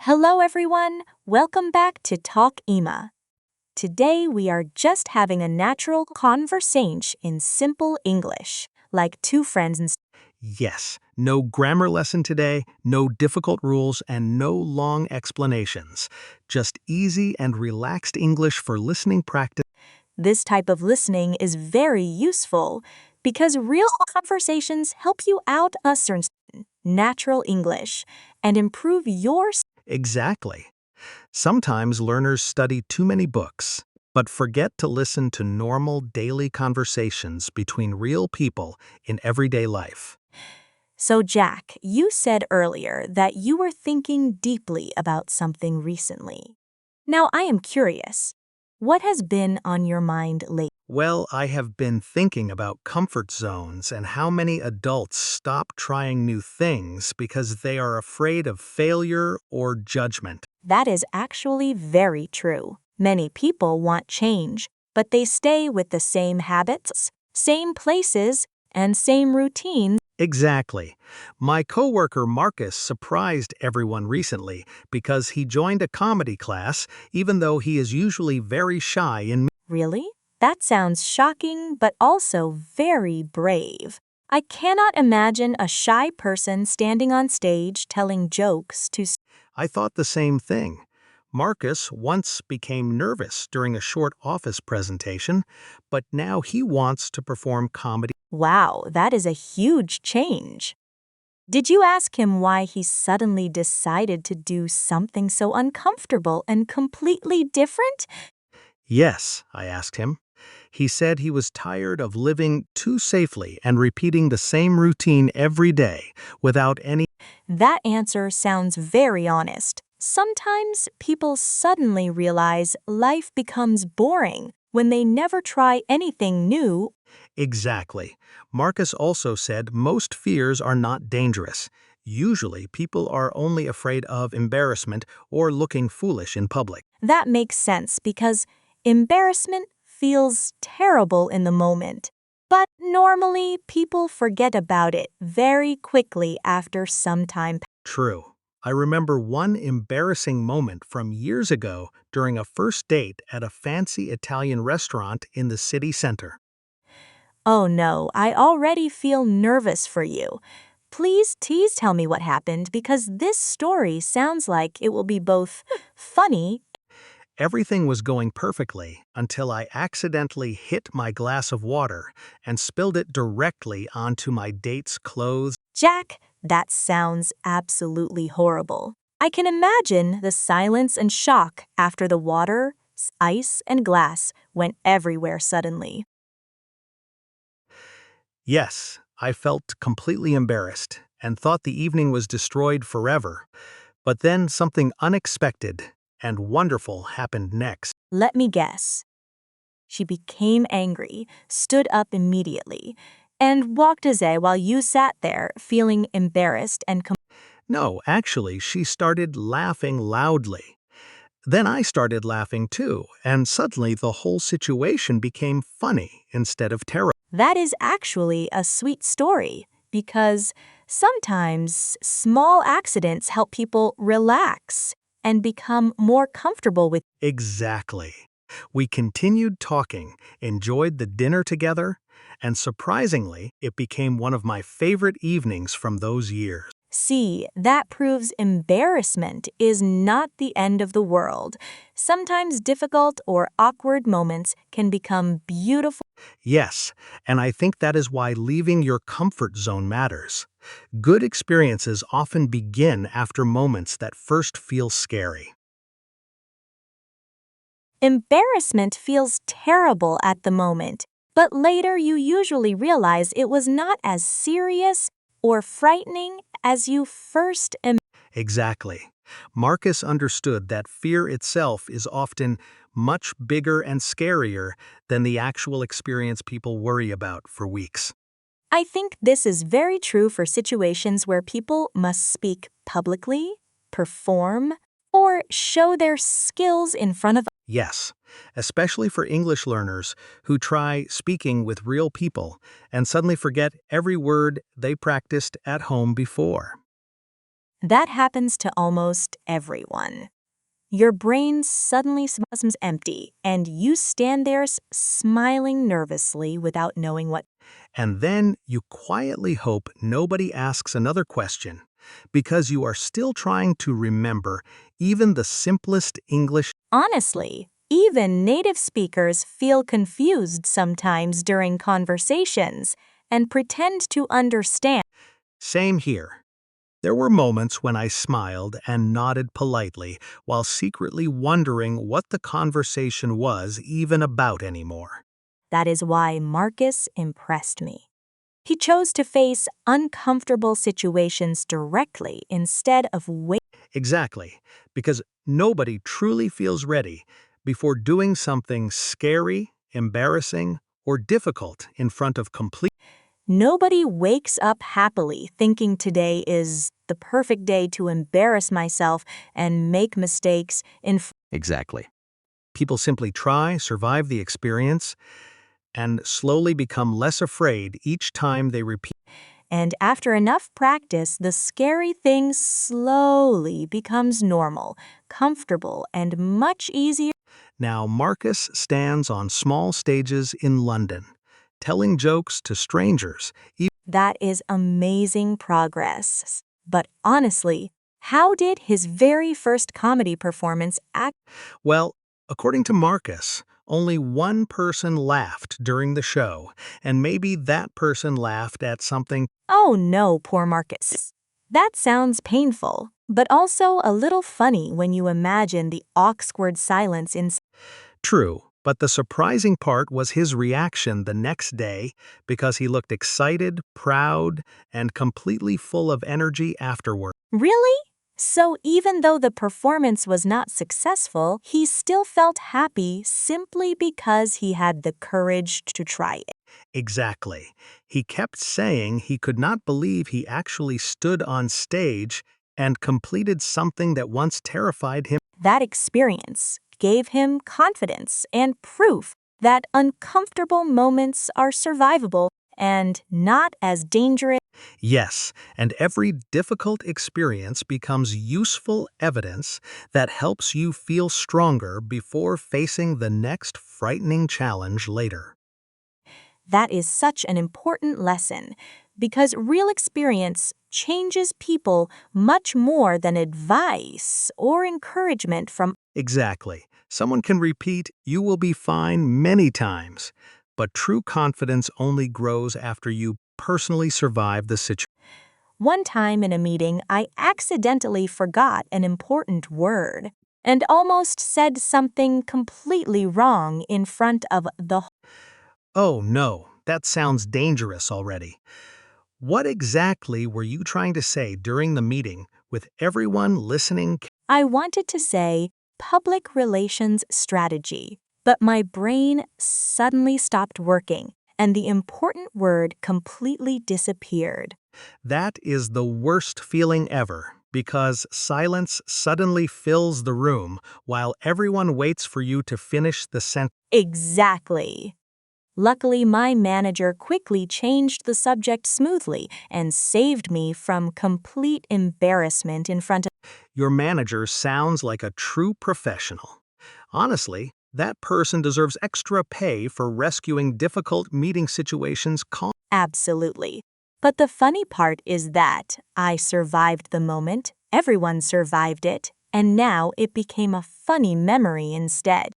Hello, everyone. Welcome back to Talk Ema. Today, we are just having a natural conversation in simple English, like two friends. Yes, no grammar lesson today, no difficult rules, and no long explanations. Just easy and relaxed English for listening practice. This type of listening is very useful because real conversations help you out a certain natural English and improve your. Exactly. Sometimes learners study too many books, but forget to listen to normal daily conversations between real people in everyday life. So, Jack, you said earlier that you were thinking deeply about something recently. Now, I am curious. What has been on your mind lately? Well, I have been thinking about comfort zones and how many adults stop trying new things because they are afraid of failure or judgment. That is actually very true. Many people want change, but they stay with the same habits, same places, and same routines. Exactly. My coworker Marcus surprised everyone recently because he joined a comedy class even though he is usually very shy in. Really? That sounds shocking, but also very brave. I cannot imagine a shy person standing on stage telling jokes to. I thought the same thing. Marcus once became nervous during a short office presentation, but now he wants to perform comedy. Wow, that is a huge change. Did you ask him why he suddenly decided to do something so uncomfortable and completely different? Yes, I asked him. He said he was tired of living too safely and repeating the same routine every day without any. That answer sounds very honest. Sometimes people suddenly realize life becomes boring when they never try anything new. Exactly. Marcus also said most fears are not dangerous. Usually, people are only afraid of embarrassment or looking foolish in public. That makes sense because embarrassment feels terrible in the moment. But normally, people forget about it very quickly after some time. True. I remember one embarrassing moment from years ago during a first date at a fancy Italian restaurant in the city center. Oh no, I already feel nervous for you. Please tell me what happened because this story sounds like it will be both funny. Everything was going perfectly until I accidentally hit my glass of water and spilled it directly onto my date's clothes. Jack, that sounds absolutely horrible. I can imagine the silence and shock after the water, ice, and glass went everywhere suddenly. Yes, I felt completely embarrassed and thought the evening was destroyed forever. But then something unexpected and wonderful happened next. Let me guess. She became angry, stood up immediately, and walked away while you sat there feeling embarrassed and No, actually, she started laughing loudly. Then I started laughing too, and suddenly the whole situation became funny instead of terrible. That is actually a sweet story because sometimes small accidents help people relax and become more comfortable with. Exactly. We continued talking, enjoyed the dinner together, and surprisingly, it became one of my favorite evenings from those years. See, that proves embarrassment is not the end of the world. Sometimes difficult or awkward moments can become beautiful. Yes, and I think that is why leaving your comfort zone matters. Good experiences often begin after moments that first feel scary. Embarrassment feels terrible at the moment, but later you usually realize it was not as serious or frightening as you first imagined. Exactly. Marcus understood that fear itself is often much bigger and scarier than the actual experience people worry about for weeks. I think this is very true for situations where people must speak publicly, perform, or show their skills in front of. Yes, especially for English learners who try speaking with real people and suddenly forget every word they practiced at home before. That happens to almost everyone. Your brain suddenly becomes empty, and you stand there smiling nervously without knowing what. And then you quietly hope nobody asks another question because you are still trying to remember even the simplest English. Honestly, even native speakers feel confused sometimes during conversations and pretend to understand. Same here. There were moments when I smiled and nodded politely while secretly wondering what the conversation was even about anymore. That is why Marcus impressed me. He chose to face uncomfortable situations directly instead of waiting. Exactly, because nobody truly feels ready before doing something scary, embarrassing, or difficult in front of complete. Nobody wakes up happily thinking today is the perfect day to embarrass myself and make mistakes Exactly. People simply try, survive the experience, and slowly become less afraid each time they repeat. and after enough practice, the scary thing slowly becomes normal, comfortable, and much easier. Now, Marcus stands on small stages in London, telling jokes to strangers. That is amazing progress. But honestly, how did his very first comedy performance act? Well, according to Marcus, only one person laughed during the show, and maybe that person laughed at something. Oh no, poor Marcus. That sounds painful, but also a little funny when you imagine the awkward silence in. True, but the surprising part was his reaction the next day because he looked excited, proud, and completely full of energy afterward. Really? So even though the performance was not successful, he still felt happy simply because he had the courage to try it. Exactly. He kept saying he could not believe he actually stood on stage and completed something that once terrified him. That experience gave him confidence and proof that uncomfortable moments are survivable and not as dangerous. Yes, and every difficult experience becomes useful evidence that helps you feel stronger before facing the next frightening challenge later. That is such an important lesson because real experience changes people much more than advice or encouragement from. Exactly. Someone can repeat, "You will be fine," many times, but true confidence only grows after you personally survive the situation. One time in a meeting, I accidentally forgot an important word and almost said something completely wrong in front of the. Oh no, that sounds dangerous already. What exactly were you trying to say during the meeting with everyone listening? I wanted to say public relations strategy, but my brain suddenly stopped working and the important word completely disappeared. That is the worst feeling ever because silence suddenly fills the room while everyone waits for you to finish the sentence. Exactly. Luckily, my manager quickly changed the subject smoothly and saved me from complete embarrassment in front of. Your manager sounds like a true professional. Honestly, that person deserves extra pay for rescuing difficult meeting situations calm. Absolutely. But the funny part is that I survived the moment, everyone survived it, and now it became a funny memory instead.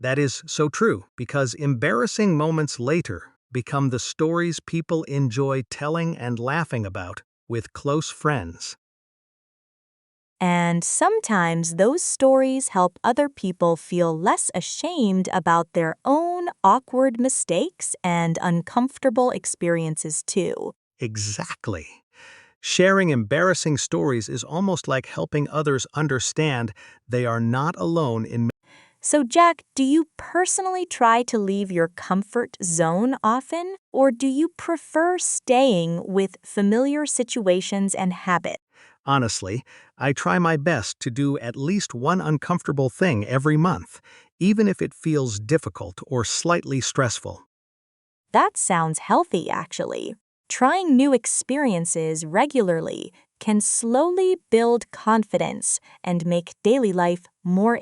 That is so true because embarrassing moments later become the stories people enjoy telling and laughing about with close friends. And sometimes those stories help other people feel less ashamed about their own awkward mistakes and uncomfortable experiences too. Exactly. Sharing embarrassing stories is almost like helping others understand they are not alone in. So, Jack, do you personally try to leave your comfort zone often, or do you prefer staying with familiar situations and habits? Honestly, I try my best to do at least one uncomfortable thing every month, even if it feels difficult or slightly stressful. That sounds healthy, actually. Trying new experiences regularly can slowly build confidence and make daily life more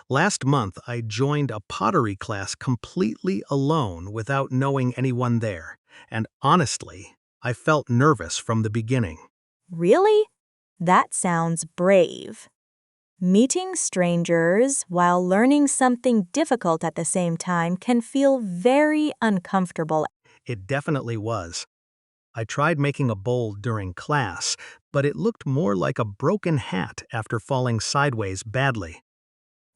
Last month, I joined a pottery class completely alone without knowing anyone there. And honestly, I felt nervous from the beginning. Really? That sounds brave. Meeting strangers while learning something difficult at the same time can feel very uncomfortable. It definitely was. I tried making a bowl during class, but it looked more like a broken hat after falling sideways badly.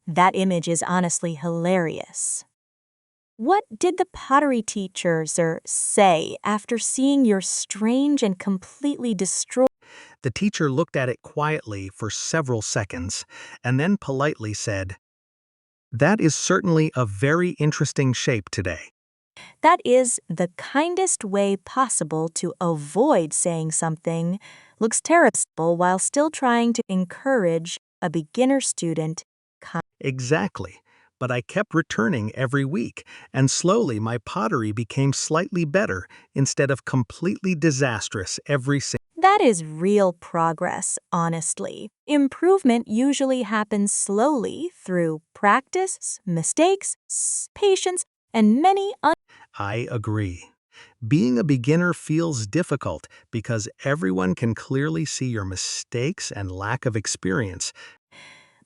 That image is honestly hilarious. What did the pottery teachers say after seeing your strange and completely destroyed? The teacher looked at it quietly for several seconds and then politely said, "That is certainly a very interesting shape today." That is the kindest way possible to avoid saying something looks terrible while still trying to encourage a beginner student. Exactly. But I kept returning every week, and slowly my pottery became slightly better instead of completely disastrous every single. That is real progress, honestly. Improvement usually happens slowly through practice, mistakes, patience, and many. I agree. Being a beginner feels difficult because everyone can clearly see your mistakes and lack of experience.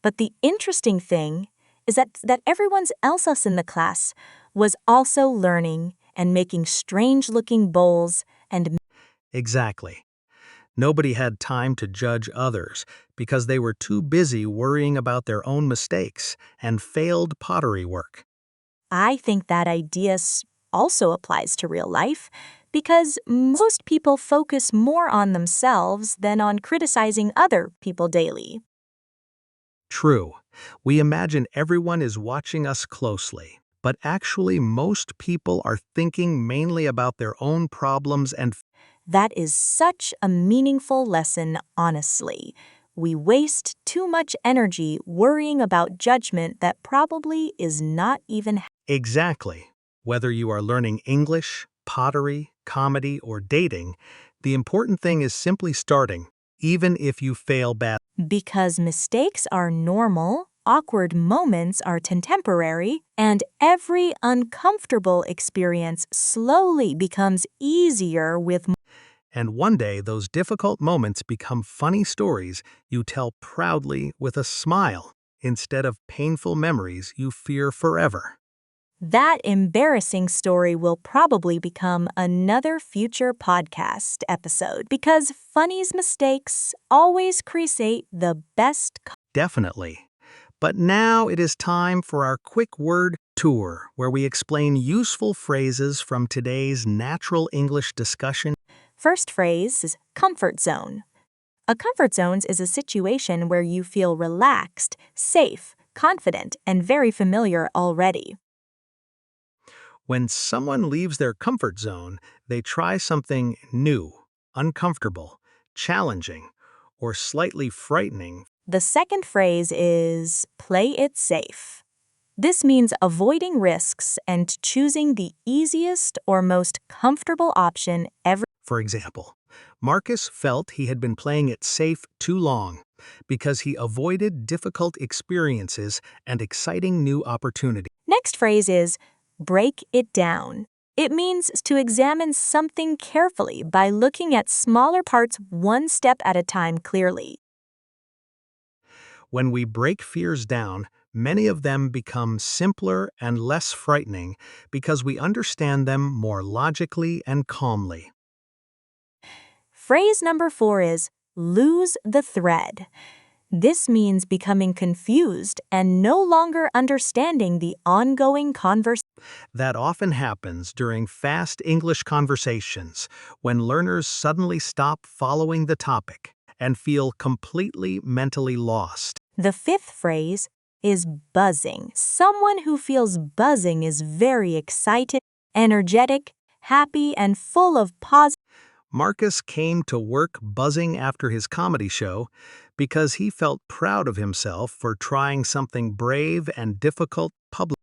But the interesting thing is that everyone else in the class was also learning and making strange-looking bowls and Exactly. Nobody had time to judge others because they were too busy worrying about their own mistakes and failed pottery work. I think that idea also applies to real life because most people focus more on themselves than on criticizing other people daily. True, we imagine everyone is watching us closely, but actually most people are thinking mainly about their own problems and That is such a meaningful lesson, honestly. We waste too much energy worrying about judgment that probably is not even. exactly. Whether you are learning English, pottery, comedy, or dating, the important thing is simply starting, even if you fail bad. Because mistakes are normal, awkward moments are temporary, and every uncomfortable experience slowly becomes easier with. And one day, those difficult moments become funny stories you tell proudly with a smile instead of painful memories you fear forever. That embarrassing story will probably become another future podcast episode because funny's mistakes always create the best. Definitely. But now it is time for our quick word tour, where we explain useful phrases from today's natural English discussion. First phrase is comfort zone. A comfort zone is a situation where you feel relaxed, safe, confident, and very familiar already. When someone leaves their comfort zone, they try something new, uncomfortable, challenging, or slightly frightening. The second phrase is play it safe. This means avoiding risks and choosing the easiest or most comfortable option every. For example, Marcus felt he had been playing it safe too long because he avoided difficult experiences and exciting new opportunities. Next phrase is break it down. It means to examine something carefully by looking at smaller parts one step at a time clearly. When we break fears down, many of them become simpler and less frightening because we understand them more logically and calmly. Phrase number 4 is lose the thread. This means becoming confused and no longer understanding the ongoing conversation. That often happens during fast English conversations when learners suddenly stop following the topic and feel completely mentally lost. The fifth phrase is buzzing. Someone who feels buzzing is very excited, energetic, happy, and full of positive. Marcus came to work buzzing after his comedy show because he felt proud of himself for trying something brave and difficult public.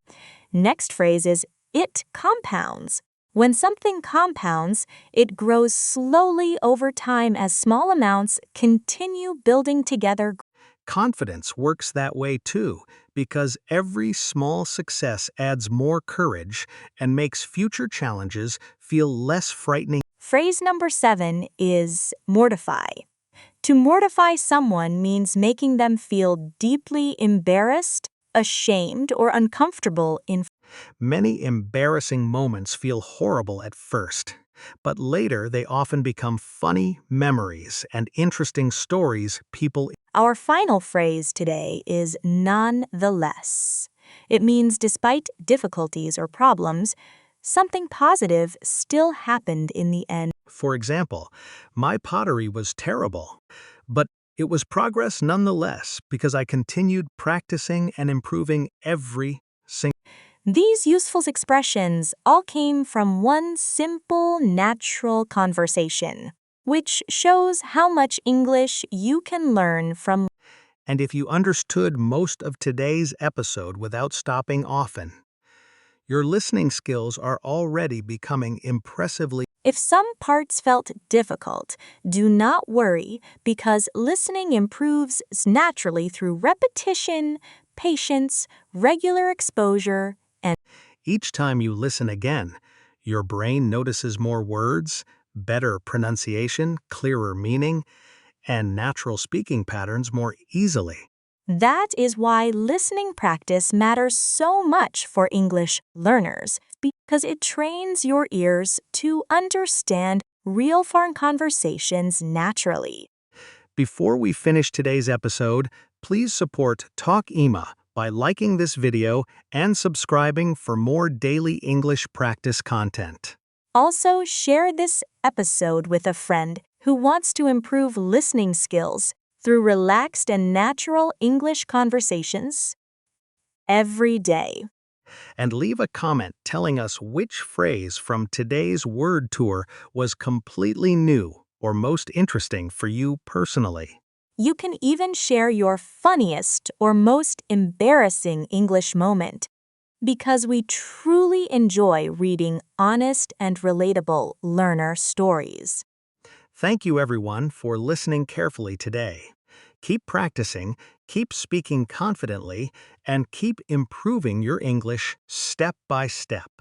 Next phrase is it compounds. When something compounds, it grows slowly over time as small amounts continue building together. Confidence works that way too, because every small success adds more courage and makes future challenges feel less frightening. Phrase number 7 is mortify. To mortify someone means making them feel deeply embarrassed, ashamed, or uncomfortable in. Many embarrassing moments feel horrible at first, but later they often become funny memories and interesting stories people. Our final phrase today is nonetheless. It means despite difficulties or problems, something positive still happened in the end. For example, my pottery was terrible, but it was progress nonetheless because I continued practicing and improving every single. These useful expressions all came from one simple, natural conversation, which shows how much English you can learn from. And if you understood most of today's episode without stopping often, your listening skills are already becoming impressively. If some parts felt difficult, do not worry because listening improves naturally through repetition, patience, regular exposure, and Each time you listen again, your brain notices more words, better pronunciation, clearer meaning, and natural speaking patterns more easily. that is why listening practice matters so much for English learners because it trains your ears to understand real foreign conversations naturally. Before we finish today's episode, please support Talk Ema by liking this video and subscribing for more daily English practice content. Also, share this episode with a friend who wants to improve listening skills through relaxed and natural English conversations every day. And leave a comment telling us which phrase from today's word tour was completely new or most interesting for you personally. You can even share your funniest or most embarrassing English moment because we truly enjoy reading honest and relatable learner stories. Thank you, everyone, for listening carefully today. Keep practicing, keep speaking confidently, and keep improving your English step by step.